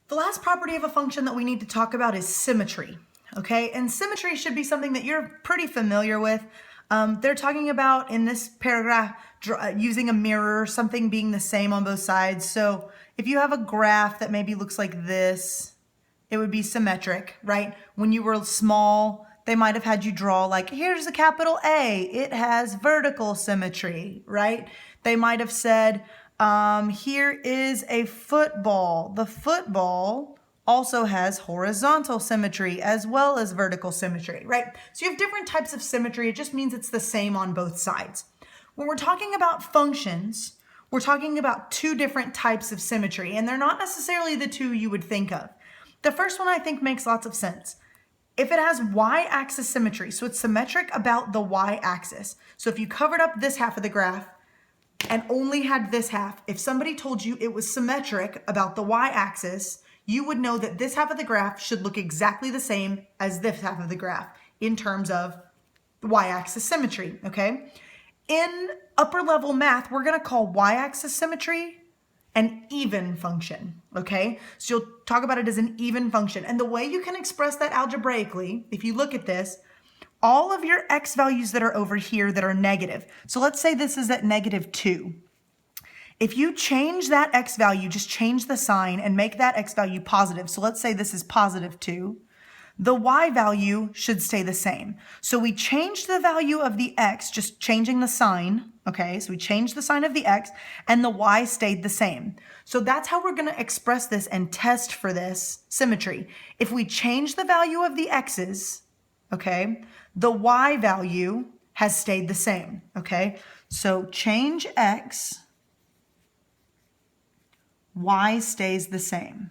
The last property of a function that we need to talk about is symmetry, okay? And symmetry should be something that you're pretty familiar with. They're talking about in this paragraph using a mirror, something being the same on both sides. So if you have a graph that maybe looks like this, it would be symmetric, right? When you were small, they might have had you draw like, here's a capital A, it has vertical symmetry, right? They might have said, here is a football. The football also has horizontal symmetry as well as vertical symmetry, right? So you have different types of symmetry. It just means it's the same on both sides. When we're talking about functions, we're talking about two different types of symmetry, and they're not necessarily the two you would think of. The first one I think makes lots of sense. If it has y-axis symmetry, so it's symmetric about the y-axis. So if you covered up this half of the graph and only had this half, if somebody told you it was symmetric about the y-axis, you would know that this half of the graph should look exactly the same as this half of the graph in terms of the y-axis symmetry, okay? In upper level math, we're gonna call y-axis symmetry an even function, okay? So you'll talk about it as an even function. And the way you can express that algebraically, if you look at this, all of your x values that are over here that are negative. So let's say this is at -2. If you change that x value, just change the sign and make that x value positive. So let's say this is +2. The y value should stay the same. So we changed the value of the x, just changing the sign, okay? So we changed the sign of the x and the y stayed the same. So that's how we're gonna express this and test for this symmetry. If we change the value of the x's, okay, the y value has stayed the same, okay? So change x, y stays the same.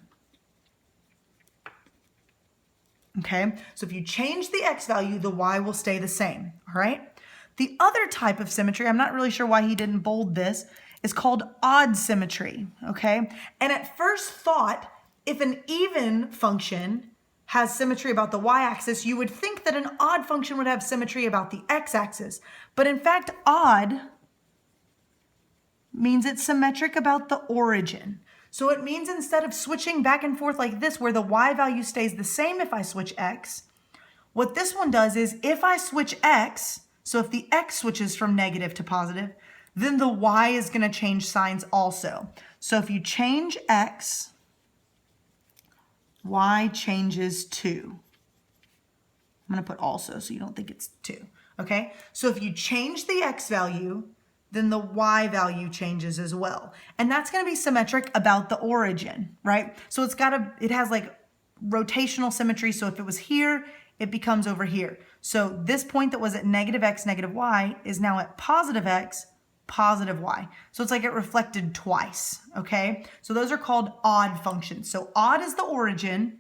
Okay, so if you change the x value, the y will stay the same, all right? The other type of symmetry, I'm not really sure why he didn't bold this, is called odd symmetry, okay? And at first thought, if an even function has symmetry about the y-axis, you would think that an odd function would have symmetry about the x-axis. But in fact, odd means it's symmetric about the origin. So it means instead of switching back and forth like this, where the y value stays the same if I switch x, what this one does is if I switch x, so if the x switches from negative to positive, then the y is going to change signs also. So if you change x, y changes too. I'm going to put also so you don't think it's 2. Okay? So if you change the x value, then the y value changes as well. And that's going to be symmetric about the origin, right? So it has like rotational symmetry. So if it was here, it becomes over here. So this point that was at -x, -y is now at +x, +y. So it's like it reflected twice, okay? So those are called odd functions. So odd is the origin,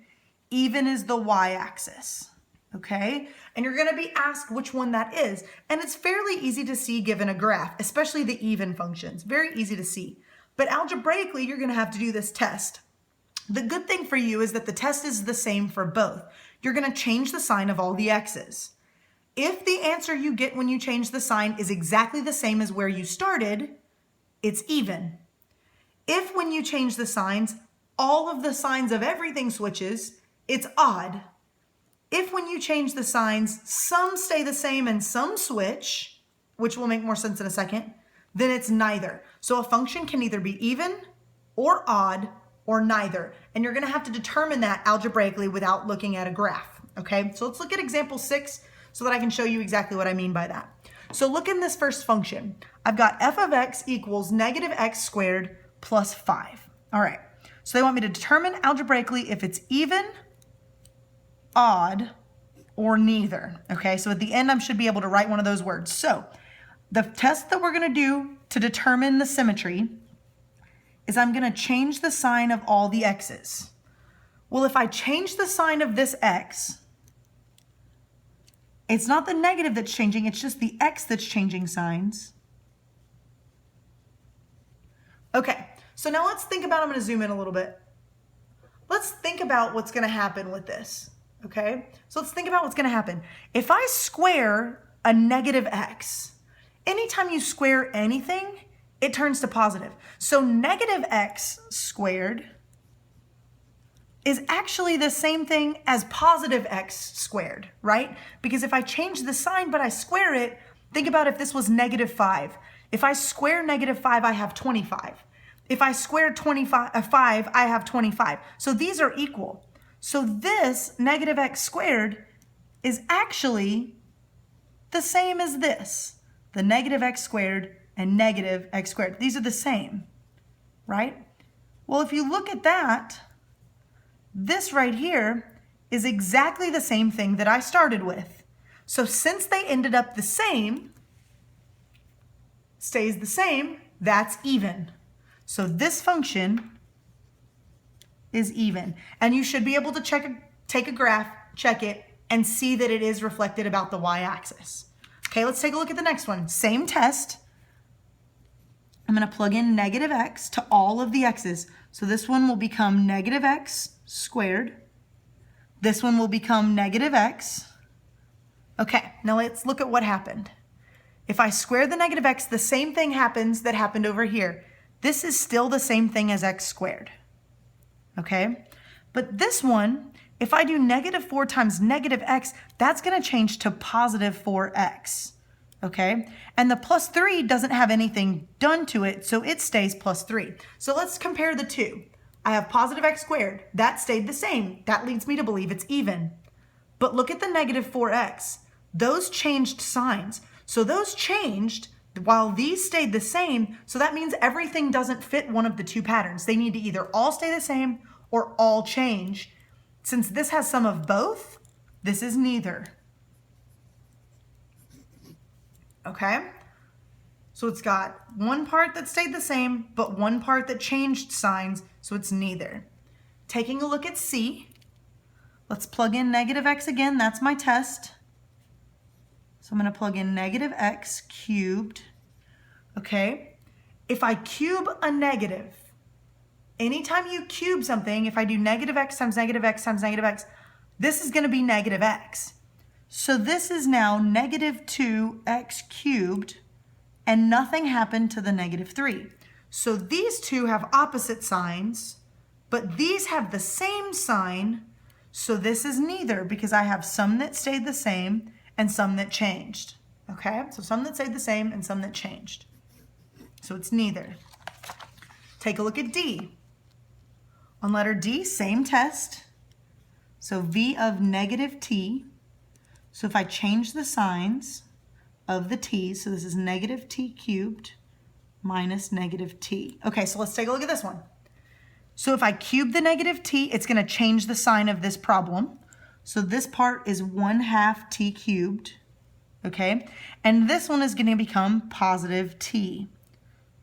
even is the y-axis. Okay, and you're going to be asked which one that is. And it's fairly easy to see given a graph, especially the even functions. Very easy to see. But algebraically, you're going to have to do this test. The good thing for you is that the test is the same for both. You're going to change the sign of all the x's. If the answer you get when you change the sign is exactly the same as where you started, it's even. If when you change the signs, all of the signs of everything switches, it's odd. If when you change the signs, some stay the same and some switch, which will make more sense in a second, then it's neither. So a function can either be even or odd or neither. And you're gonna have to determine that algebraically without looking at a graph, okay? So let's look at example 6 so that I can show you exactly what I mean by that. So look in this first function. I've got f of x equals -x² plus 5. All right, so they want me to determine algebraically if it's even, odd, or neither, okay? So at the end, I should be able to write one of those words. So the test that we're gonna do to determine the symmetry is I'm gonna change the sign of all the x's. Well, if I change the sign of this x, it's not the negative that's changing, it's just the x that's changing signs. Okay, so now let's think about, I'm gonna zoom in a little bit. Let's think about what's gonna happen with this. Okay, so let's think about what's going to happen. If I square a -x, anytime you square anything, it turns to positive. So -x² is actually the same thing as positive x squared, right? Because if I change the sign but I square it, think about if this was -5. If I square -5, I have 25. If I square 5, I have 25. So these are equal. So this -x squared is actually the same as this, the -x squared and -x squared. These are the same, right? Well, if you look at that, this right here is exactly the same thing that I started with. So since they ended up the same, stays the same, that's even. So this function is even. And you should be able to take a graph, check it, and see that it is reflected about the y-axis. Okay, let's take a look at the next one. Same test. I'm going to plug in -x to all of the x's. So this one will become -x squared. This one will become -x. Okay, now let's look at what happened. If I square the -x, the same thing happens that happened over here. This is still the same thing as x squared. Okay, but this one, if I do -4 times -x, that's going to change to +4x. Okay, and the +3 doesn't have anything done to it, so it stays +3. So let's compare the two. I have +x squared. That stayed the same. That leads me to believe it's even. But look at the -4x. Those changed signs. So those changed while these stayed the same. So that means everything doesn't fit one of the two patterns. They need to either all stay the same or all change. Since this has some of both, this is neither. Okay? So it's got one part that stayed the same, but one part that changed signs, so it's neither. Taking a look at C, let's plug in -x again, that's my test. So I'm going to plug in -x cubed. Okay? If I cube a negative, anytime you cube something, if I do -x times -x times -x, this is going to be -x. So this is now -2x cubed, and nothing happened to the -3. So these two have opposite signs, but these have the same sign, so this is neither, because I have some that stayed the same and some that changed. Okay, so some that stayed the same and some that changed. So it's neither. Take a look at D. On letter D, same test. So V of -t. So if I change the signs of the t, so this is -t cubed minus -t. Okay, so let's take a look at this one. So if I cube the -t, it's going to change the sign of this problem. So this part is 1/2 t cubed, okay? And this one is going to become +t,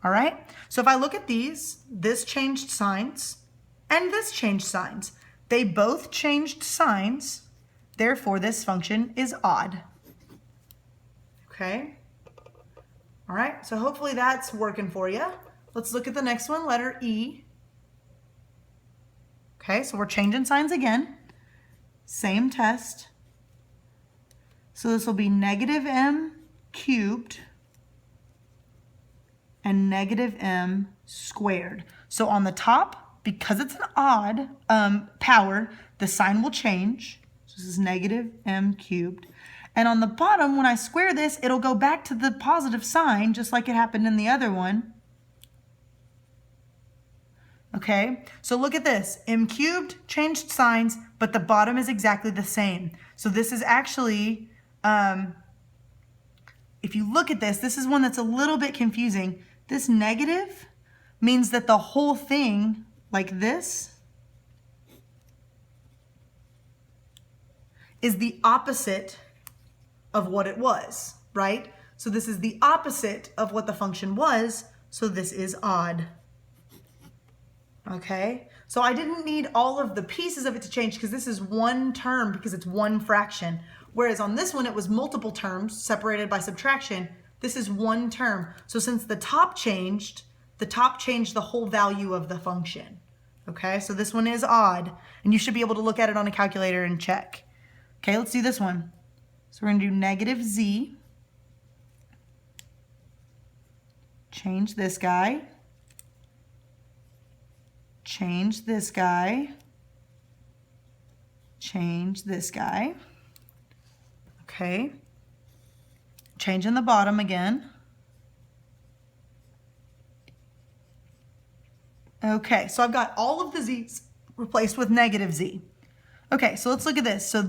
all right? So if I look at these, this changed signs and this changed signs. They both changed signs. Therefore, this function is odd. Okay? All right, so hopefully that's working for you. Let's look at the next one, letter E. Okay, so we're changing signs again. Same test. So this will be -m cubed and -m squared. So on the top, because it's an odd power, the sign will change. So this is -m cubed. And on the bottom, when I square this, it'll go back to the positive sign, just like it happened in the other one. Okay, so look at this. M cubed changed signs, but the bottom is exactly the same. So this is actually, if you look at this, this is one that's a little bit confusing. This negative means that the whole thing, like this, is the opposite of what it was, right? So this is the opposite of what the function was, so this is odd. Okay, so I didn't need all of the pieces of it to change because this is one term because it's one fraction. Whereas on this one, it was multiple terms separated by subtraction. This is one term. So since the top changed the whole value of the function. Okay, so this one is odd, and you should be able to look at it on a calculator and check. Okay, let's do this one. So we're going to do -z. Change this guy. Change this guy. change this guy. Okay. Change in the bottom again. Okay, so I've got all of the z's replaced with negative z. Okay, so let's look at this. So